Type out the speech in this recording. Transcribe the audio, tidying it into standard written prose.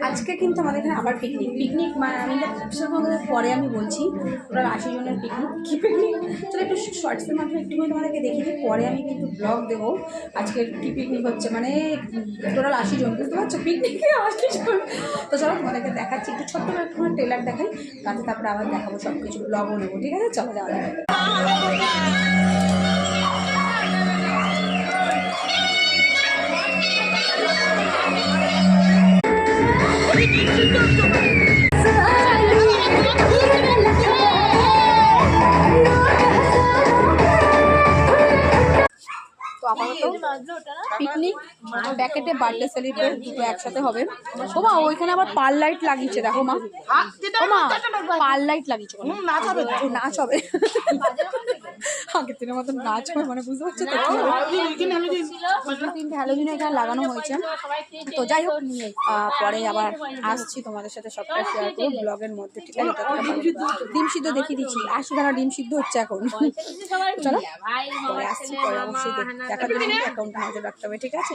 আজকে কিন্তু আমাদের এখানে আবার পিকনিক আমি পরে আমি বলছি ওরা 80 জনের পিকনিক কী পিকনিক চলো একটু শর্টসের মাধ্যমে একটুখানি তোমাদেরকে দেখিয়ে দিই, পরে আমি কিন্তু ব্লগ দেবো আজকের কী পিকনিক হচ্ছে, মানে টোটাল 80 জন, বুঝতে পারছো পিকনিকে 80 জন। তো চলো তোমাদেরকে দেখাচ্ছি, একটু ছোট্ট একটু ট্রেলার দেখাই, তাতে তারপরে আবার দেখাবো সব কিছু, ব্লগও নেবো, ঠিক আছে চলো যাওয়া যাবে। তো আপাতত পিকনিক ব্যাকেটে বার্থডে সেলিব্রেট দুটো একসাথে হবে। ও মা ওইখানে আবার পার লাইট লাগিয়েছে, দেখো মা, ও মা পার লাইট লাগিয়েছে, নাচ হবে আগের দিনের মতন নাচ হবে, মানে বুঝতে পারছো তো তিনটে হ্যালোজিন এখানে লাগানো হয়েছে। তো যাই হোক পরে আবার আসছি তোমাদের সাথে সবটা শেয়ার করবো ব্লগের মধ্যে, ঠিক আছে? ডিম সিদ্ধ দেখিয়ে দিচ্ছি, 80 দানা ডিম সিদ্ধ হচ্ছে এখন। চলো পরে আসছি, পরে অবশ্যই দেখার জন্য অ্যাকাউন্টে নজর রাখতে হবে, ঠিক আছে?